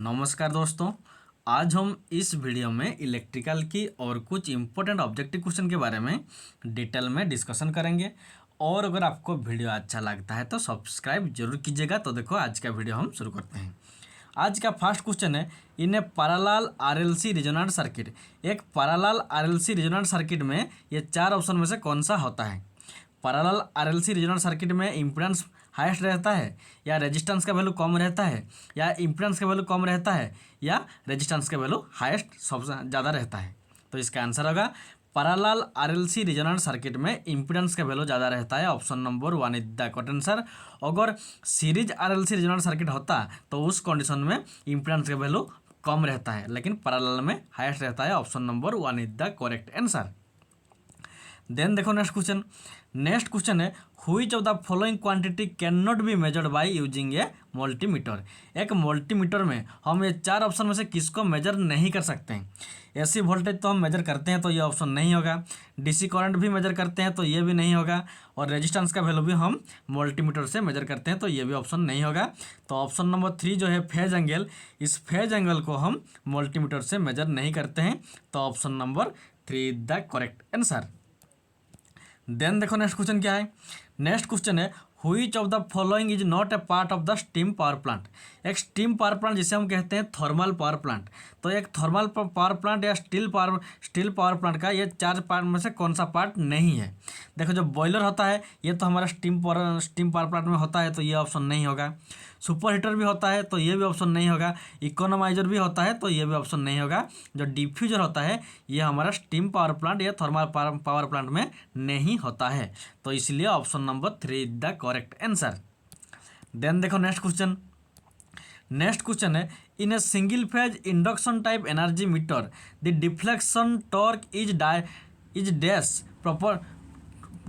नमस्कार दोस्तों, आज हम इस वीडियो में इलेक्ट्रिकल की और कुछ इम्पोर्टेंट ऑब्जेक्टिव क्वेश्चन के बारे में डिटेल में डिस्कशन करेंगे। और अगर आपको वीडियो अच्छा लगता है तो सब्सक्राइब जरूर कीजिएगा। तो देखो आज का वीडियो हम शुरू करते हैं। आज का फर्स्ट क्वेश्चन है, in A parallel RLC resonant circuit. एक पैरेलल आरएलसी रेजोनेंट सर्किट में ये चार ऑप्शन में से कौन सा होता है? पैरेलल आरएलसी रेजोनेंट सर्किट में इम्पीडेंस हाईएस्ट रहता है, या रेजिस्टेंस का वैल्यू कम रहता है, या इम्पीडेंस का वैल्यू कम रहता है, या रेजिस्टेंस का वैल्यू हाईएस्ट सबसे ज़्यादा रहता है? तो इसका आंसर होगा पैरेलल आरएलसी रेजोनेंट सर्किट में इम्पीडेंस का वैल्यू ज़्यादा रहता है। Option number 1 is the correct answer. अगर सीरीज आरएलसी रेजोनेंट सर्किट होता तो उस कंडीशन में इम्पीडेंस का वैल्यू कम रहता है, लेकिन पैरेलल में हाईएस्ट रहता है। Option number 1 is the correct answer. Then देखो नेक्स्ट क्वेश्चन है, which of the following quantity can not be measured by using a multimeter. एक मल्टीमीटर में हम ये चार ऑप्शन में से किसको मेजर नहीं कर सकते हैं? एसी वोल्टेज तो हम मेजर करते हैं तो ये ऑप्शन नहीं होगा, डीसी करंट भी मेजर करते हैं तो ये भी नहीं होगा, और रेजिस्टेंस का वैल्यू भी हम मल्टीमीटर से मेजर करते हैं तो ये भी ऑप्शन नहीं होगा। तो ऑप्शन नंबर 3 जो है फेज एंगल, इस फेज एंगल को हम मल्टीमीटर से मेजर नहीं करते हैं। तो option number 3 is the correct answer. Then देखो नेक्स्ट क्वेश्चन क्या है। नेक्स्ट क्वेश्चन है, which of the following is not a part of the steam power plant. एक स्टीम पावर प्लांट जिसे हम कहते हैं थर्मल पावर प्लांट, तो एक थर्मल पावर प्लांट या स्टील पावर प्लांट का ये चार पार्ट में से कौन सा पार्ट नहीं है? देखो, जो बॉयलर होता है ये तो हमारा स्टीम पावर प्लांट में होता है तो ये ऑप्शन नहीं होगा। सुपर हीटर भी होता है तो ये भी ऑप्शन नहीं होगा। इकोनोमाइजर भी होता है तो ये भी ऑप्शन नहीं होगा। जो डिफ्यूजर होता है ये हमारा स्टीम पावर प्लांट या थर्मल पावर प्लांट में नहीं होता है। तो इसलिए option number 3 is the correct answer. Then देखो नेक्स्ट क्वेश्चन है, in a single phase induction type energy meter the deflection torque is dash proper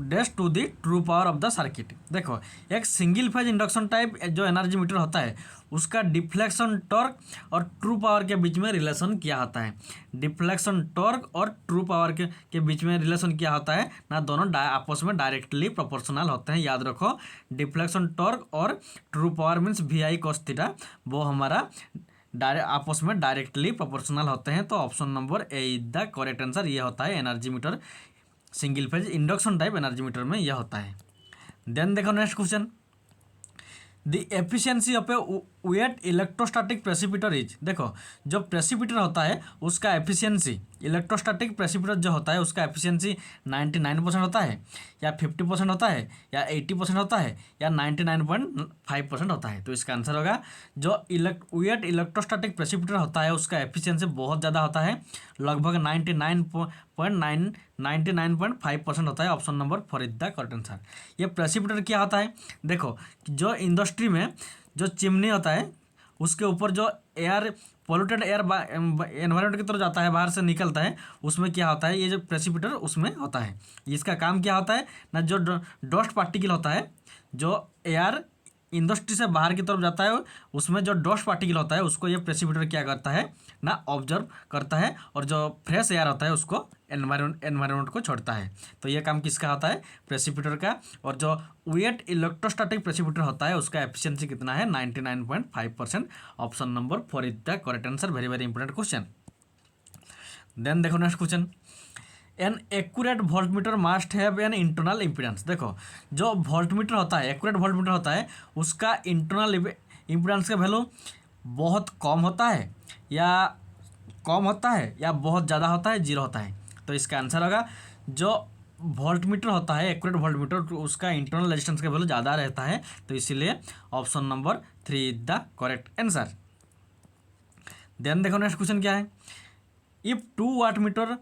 dash to the true power of the circuit. देखो, एक single phase induction type जो energy meter होता है उसका deflection torque और true power के बीच में relation क्या होता है? डिफ्लेक्शन टॉर्क और ट्रू पावर के बीच में रिलेशन क्या होता है ना? दोनों आपस में डायरेक्टली प्रोपोर्शनल होते हैं। याद रखो, डिफ्लेक्शन टॉर्क और true power means VI cos theta, वो हमारा आपस में डायरेक्टली प्रोपोर्शनल होते हैं। तो option number A is the correct answer. ये होता है energy meter, single phase induction type energy meter में यह होता है। देन देखो next question, the efficiency of a wet electrostatic precipitator is. देखो, जो प्रेसिपिटर होता है उसका एफिशिएंसी, इलेक्ट्रोस्टैटिक प्रेसिपिटर जो होता है उसका एफिशिएंसी 99% होता है, या 50% होता है, या 80% होता है, या 99.5% होता है? तो इसका आंसर होगा जो वेट इलेक्ट्रोस्टैटिक प्रेसिपिटर होता है उसका एफिशिएंसी बहुत ज़्यादा होता है, लगभग 99.5% होता है। Option number 4 is the correct answer. ये प्रेसिपिटर क्या होता है? देखो, जो इंडस्ट्री में जो चिमनी होता है उसके ऊपर जो एयर पोल्यूटेड एयर एनवायरनमेंट की तरफ जाता है, बाहर से निकलता है, उसमें क्या होता है? ये जो प्रेसिपिटर उसमें होता है। इसका काम क्या होता है ना, जो डस्ट पार्टिकल होता है, जो एयर इंडस्ट्री से बाहर की तरफ जाता है उसमें जो डस्ट पार्टिकल होता है उसको ये प्रेसिपिटर क्या करता है ना, ऑब्जर्व करता है, और जो फ्रेश एयर होता है उसको एनवायरनमेंट को छोड़ता है। तो ये काम किसका होता है? प्रेसिपिटर का। और जो वेट इलेक्ट्रोस्टैटिक प्रेसिपिटर होता है उसका एफिशिएंसी कितना है? 99.5%। Option number 4 is the correct answer. Very very important question. Then देखो next question, an accurate voltmeter must have an internal impedance. देखो, जो वोल्टमीटर होता है, एक्यूरेट वोल्टमीटर होता है, उसका इंटरनल इम्पीडेंस का वैल्यू बहुत कम होता है, या बहुत ज़्यादा होता है, 0 होता है? तो इसका आंसर होगा जो वोल्टमीटर होता है, एक्यूरेट वोल्टमीटर, उसका इंटरनल रेजिस्टेंस का वैल्यू ज़्यादा रहता है। तो इसीलिए option number 3 is the correct answer. Then देखो नेक्स्ट क्वेश्चन क्या है, if 2 watt meter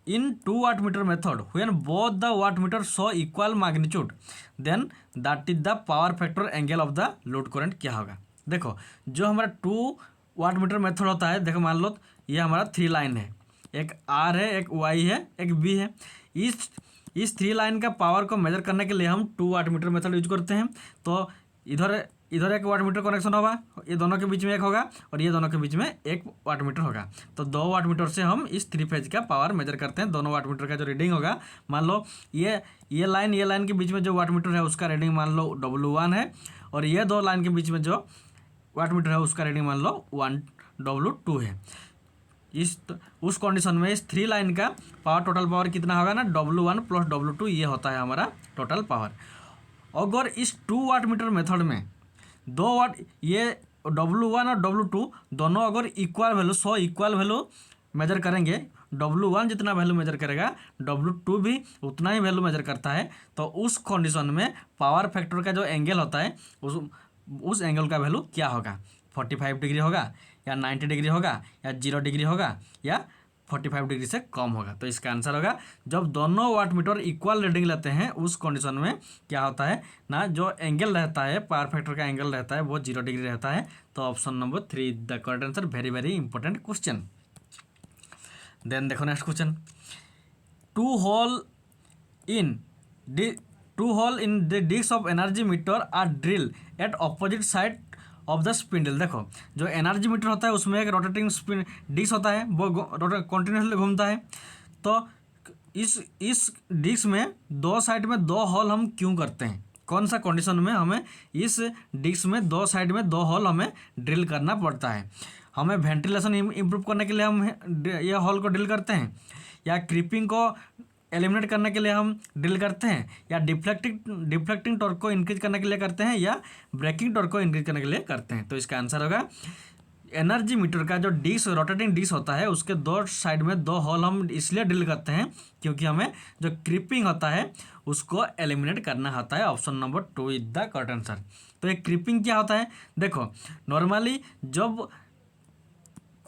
in 2 watt meter method when both the watt meter show equal magnitude then that is the power factor angle of the load current क्या होगा? देखो, जो हमारा 2 watt meter method होता है, देखो मान लो ये हमारा 3 लाइन है, एक R है, एक Y है, एक B है। इस 3 लाइन का पावर को मेजर करने के लिए हम 2 वाट मीटर मेथड यूज करते हैं। तो इधर एक वाट मीटर कनेक्शन होगा, ये दोनों के बीच में एक होगा, और ये दोनों के बीच में एक वाट मीटर होगा। तो 2 वाट मीटर से हम इस 3 फेज का पावर मेजर करते हैं। दोनों वाट मीटर का जो रीडिंग होगा, मान लो ये लाइन के बीच में जो वाट मीटर है उसका रीडिंग मान लो W1 है, और ये 2 लाइन के बीच में जो वाट मीटर है उसका रीडिंग मान लो W2 है। उस कंडीशन में इस 3 लाइन का पावर टोटल पावर कितना होगा ना, W1 + W2, ये होता है हमारा टोटल पावर। अगर इस 2 वाट मीटर मेथड में 2 वाट, ये W1 और W2 दोनों अगर equal value 100 equal value major करेंगे, W1 जितना वैल्यू मेजर करेगा W2 भी उतना ही वैल्यू मेजर करता है, तो उस कंडीशन में पावर फैक्टर का जो एंगल होता है उस एंगल का वैल्यू क्या होगा, 45 डिग्री होगा या 90 डिग्री होगा या 0 डिग्री होगा या 45 डिग्री से कम होगा। तो इसका आंसर होगा जब दोनों वाट मीटर इक्वल रीडिंग लेते हैं उस कंडीशन में क्या होता है ना, जो एंगल रहता है पावर फैक्टर का एंगल रहता है वो 0 डिग्री रहता है। तो option number 3 the correct answer. Very very important question. Then देखो next question, two hole in the disc of energy meter are drill at opposite side of the spindle. देखो जो एनर्जी मीटर होता है उसमें एक रोटेटिंग डिस्क होता है, वो कंटिन्यूसली घूमता है। तो इस डिस्क में 2 साइड में 2 होल हम क्यों करते हैं, कौन सा कंडीशन में हमें इस डिस्क में 2 साइड में 2 होल हमें ड्रिल करना पड़ता है? हमें वेंटिलेशन इम्प्रूव करने के लिए हम ये होल को ड्रिल करते हैं, या क्रीपिंग को एलिमिनेट करने के लिए हम ड्रिल करते हैं, या डिफ्लेक्टिंग टॉर्क को इंक्रीज करने के लिए करते हैं, या ब्रेकिंग टॉर्क को इंक्रीज करने के लिए करते हैं? तो इसका आंसर होगा एनर्जी मीटर का जो डिस्क रोटेटिंग डिस्क होता है उसके 2 साइड में 2 होल हम इसलिए ड्रिल करते हैं क्योंकि हमें जो क्रीपिंग होता है उसको एलिमिनेट करना होता है। Option number 2 is the correct answer. तो ये क्रीपिंग क्या होता है, देखो नॉर्मली जब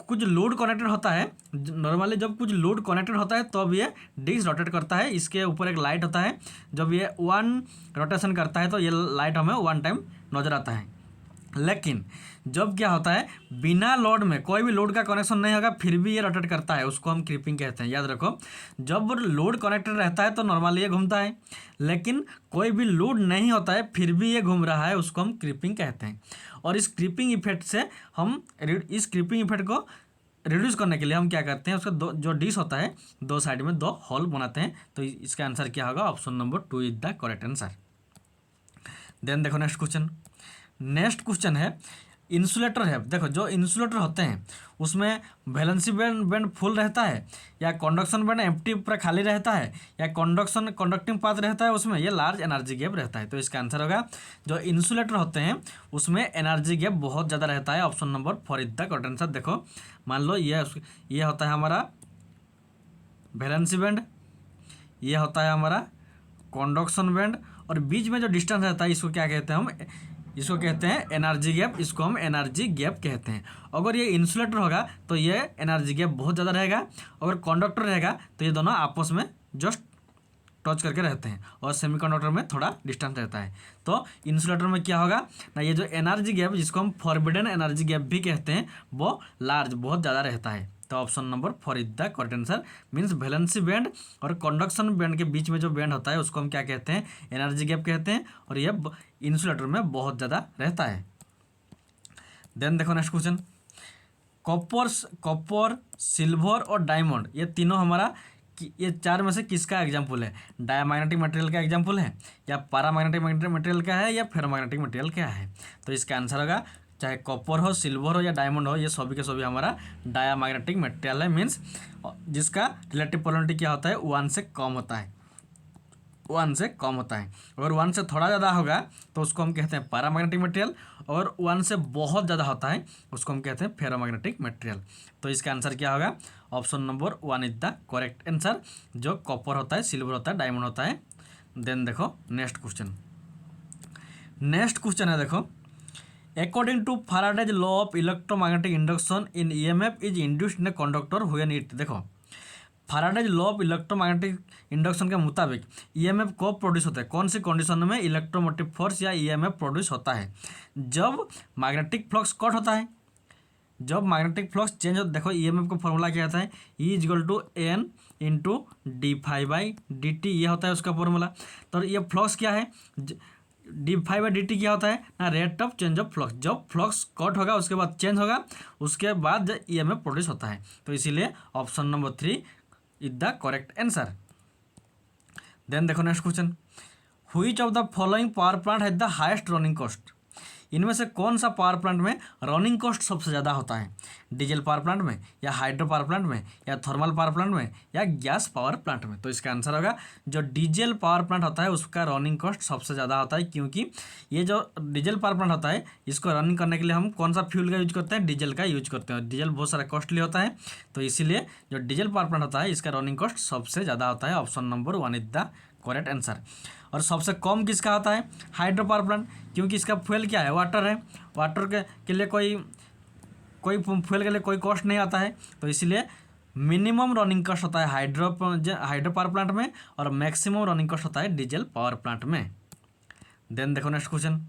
कुछ लोड कनेक्टेड होता है, तब ये डिस्क रोटेट करता है, इसके ऊपर एक लाइट होता है, जब ये 1 रोटेशन करता है तो ये लाइट हमें 1 टाइम नजर आता है। लेकिन जब क्या होता है बिना लोड में, कोई भी लोड का कनेक्शन नहीं होगा फिर भी ये रोटेट करता है, उसको हम क्रीपिंग कहते हैं। याद रखो जब लोड कनेक्टेड रहता है तो नॉर्मली ये घूमता है, लेकिन कोई भी लोड नहीं होता है फिर भी ये घूम रहा है, उसको हम क्रीपिंग कहते हैं। और इस क्रीपिंग इफेक्ट से हम इस क्रीपिंग इफेक्ट को रिड्यूस करने के लिए हम क्या करते हैं, उसका जो डिस्क होता है 2 साइड में 2 होल बनाते हैं। तो इसका आंसर क्या होगा, option number 2 is the correct answer. Then देखो नेक्स्ट क्वेश्चन है इंसुलेटर है। देखो जो इंसुलेटर होते हैं उसमें वैलेंसी बैंड फुल रहता है, या कंडक्शन बैंड एम्प्टी पूरा खाली रहता है, या कंडक्टिंग पाथ रहता है, उसमें ये लार्ज एनर्जी गैप रहता है। तो इसका आंसर होगा जो इंसुलेटर होते हैं उसमें एनर्जी गैप बहुत ज़्यादा रहता है। Option number 4 is the correct answer. देखो मान लो ये होता है हमारा वैलेंसी बैंड, ये होता है हमारा कंडक्शन बैंड, और बीच में जो डिस्टेंस रहता है इसको क्या कहते हैं, हम इसको कहते हैं एनर्जी गैप, इसको हम एनर्जी गैप कहते हैं। अगर ये इंसुलेटर होगा तो ये एनर्जी गैप बहुत ज़्यादा रहेगा, अगर कंडक्टर रहेगा तो ये दोनों आपस में जस्ट टच करके रहते हैं, और सेमीकंडक्टर में थोड़ा डिस्टेंस रहता है। तो इंसुलेटर में क्या होगा ना, ये जो एनर्जी गैप जिसको हम फॉरबिडन एनर्जी गैप भी कहते हैं वो लार्ज बहुत ज़्यादा रहता है। तो option number 4 is the correct answer. Means valency band और कंडक्शन बैंड के बीच में जो बैंड होता है उसको हम क्या कहते हैं, एनर्जी गैप कहते हैं, और ये इंसुलेटर में बहुत ज़्यादा रहता है। देन देखो नेक्स्ट क्वेश्चन, कॉपर सिल्वर और डायमंड ये तीनों हमारा ये 4 में से किसका एग्जाम्पल है, डायमैग्नेटिक मटेरियल का एग्जाम्पल है, या पैरामैग्नेटिक मटेरियल का है, या फेरोमैग्नेटिक मटेरियल का है? तो इसका आंसर होगा चाहे कॉपर हो, सिल्वर हो या डायमंड हो, ये सभी के सभी हमारा डायमैग्नेटिक मटेरियल है। मीन्स जिसका रिलेटिव पोलैरिटी क्या होता है 1 से कम होता है, 1 से कम होता है। अगर 1 से थोड़ा ज़्यादा होगा तो उसको हम कहते हैं पैरामैग्नेटिक मटेरियल, और 1 से बहुत ज़्यादा होता है उसको हम कहते हैं फेरोमैग्नेटिक मटेरियल। तो इसका आंसर क्या होगा, option number 1 is the correct answer, जो कॉपर होता है, सिल्वर होता है, डायमंड होता है। देन देखो नेक्स्ट क्वेश्चन है, देखो according to Faraday's law of electromagnetic induction in EMF is induced in a conductor when it, देखो Faraday's law of electromagnetic induction के मुताबिक ईएमएफ कब प्रोड्यूस होता है, कौन सी कंडीशन में इलेक्ट्रोमोटिव फोर्स या ईएमएफ प्रोड्यूस होता है? जब मैग्नेटिक फ्लक्स कट होता है, जब मैग्नेटिक फ्लक्स चेंज होता है। देखो ईएमएफ का फॉर्मूला क्या आता है, E = N × dφ/dt, ये होता है उसका फॉर्मूला। तो ये फ्लक्स क्या है, dφ/dt क्या होता है ना, rate of change of flux. जब फ्लक्स कट होगा उसके बाद चेंज होगा, उसके बाद ईएमएफ प्रोड्यूस होता है। तो इसीलिए option number 3 is the correct answer. Then देखो next question, which of the following power plant has the highest running cost? इनमें से कौन सा पावर प्लांट में रनिंग कॉस्ट सबसे ज़्यादा होता है? डीजल पावर प्लांट में, या हाइड्रो पावर प्लांट में, या थर्मल पावर प्लांट में, या गैस पावर प्लांट में? तो इसका आंसर होगा जो डीजल पावर प्लांट होता है उसका रनिंग कॉस्ट सबसे ज़्यादा होता है, क्योंकि ये जो डीजल पावर प्लांट होता है इसको रनिंग करने के लिए हम कौन सा फ्यूल का यूज करते हैं? डीजल का यूज करते हैं। डीजल बहुत सारा कॉस्टली होता है, तो इसीलिए जो डीजल पावर प्लांट होता है इसका रनिंग कॉस्ट सबसे ज़्यादा होता है। Option number 1 is the correct answer. और सबसे कम किसका होता है? हाइड्रो पावर प्लांट, क्योंकि इसका फ्यूल क्या है? वाटर है। वाटर के लिए कोई फ्यूल के लिए कोई कॉस्ट नहीं आता है, तो इसीलिए मिनिमम रनिंग कॉस्ट होता है हाइड्रो पावर प्लांट में, और मैक्सिमम रनिंग कॉस्ट होता है डीजल पावर प्लांट में। देन देखो नेक्स्ट क्वेश्चन।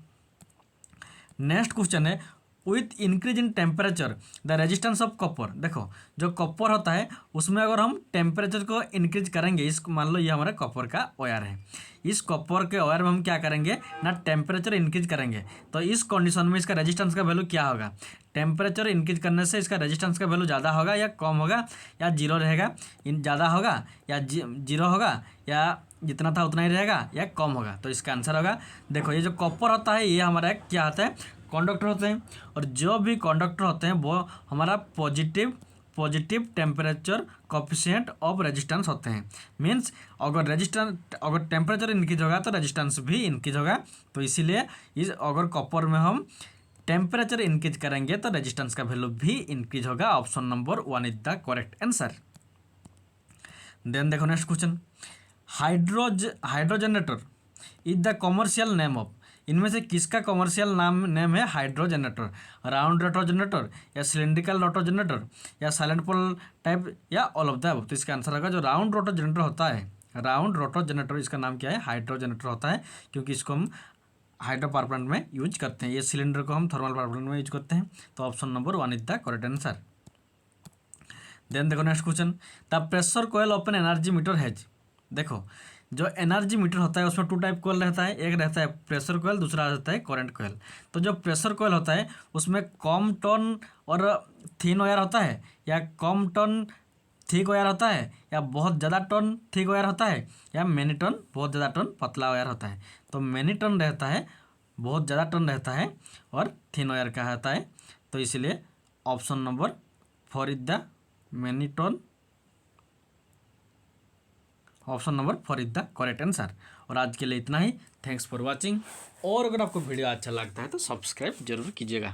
नेक्स्ट क्वेश्चन है with increase in temperature the resistance of copper. देखो जो कॉपर होता है उसमें अगर हम टेम्परेचर को इंक्रीज करेंगे, इस मान लो ये हमारा कॉपर का वायर है, इस कॉपर के वायर में हम क्या करेंगे ना, टेम्परेचर इंक्रीज करेंगे, तो इस कंडीशन में इसका रेजिस्टेंस का वैल्यू क्या होगा? टेम्परेचर इंक्रीज करने से इसका रेजिस्टेंस का वैल्यू ज़्यादा होगा या कम होगा, या जीरो रहेगा? ज़्यादा होगा या जीरो होगा, या जितना था उतना ही रहेगा, या कम होगा? तो इसका आंसर होगा, देखो ये जो कॉपर होता है ये हमारा क्या होता है? कंडक्टर होते हैं, और जो भी कंडक्टर होते हैं वो हमारा positive temperature coefficient of resistance होते हैं। मीन्स अगर टेम्परेचर इंक्रीज होगा तो रेजिस्टेंस भी इंक्रीज होगा, तो इसीलिए अगर कॉपर में हम टेम्परेचर इंक्रीज करेंगे तो रेजिस्टेंस का वैल्यू भी इंक्रीज होगा। Option number 1 is the correct answer. Then देखो next question. Hydro generator is the commercial name of. इनमें से किसका कमर्शियल नेम है हाइड्रोजनरेटर? राउंड रोटर जनरेटर, या सिलिंड्रिकल रोटर जनरेटर, या साइलेंट पोल टाइप, या ऑल ऑफ द अबव? तो इसका आंसर होगा जो राउंड रोटर जनरेटर होता है, राउंड रोटर जनरेटर, इसका नाम क्या है? हाइड्रोजनरेटर होता है, क्योंकि इसको हम हाइड्रो पावर प्लांट में यूज करते हैं। ये सिलेंडर को हम थर्मल पावर प्लांट में यूज करते हैं। तो option number 1 is the correct answer. Then देखो next question. The pressure coil of an energy meter has. देखो जो एनर्जी मीटर होता है उसमें 2 टाइप कोयल रहता है, एक रहता है प्रेशर कोयल, दूसरा रहता है करंट कोयल। तो जो प्रेशर कोयल होता है उसमें कम टन और थिन वायर होता है, या कम टन थिक वायर होता है, या बहुत ज़्यादा टन थिक वायर होता है, या मैनी टन बहुत ज़्यादा टन पतला वायर होता है? तो मैनी टन रहता है, बहुत ज़्यादा टन रहता है, और थिन वायर का रहता है, तो इसलिए option number 4 is the many ton. Option number 4 is the correct answer. और आज के लिए इतना ही। Thanks for watching. और अगर आपको वीडियो अच्छा लगता है तो सब्सक्राइब जरूर कीजिएगा।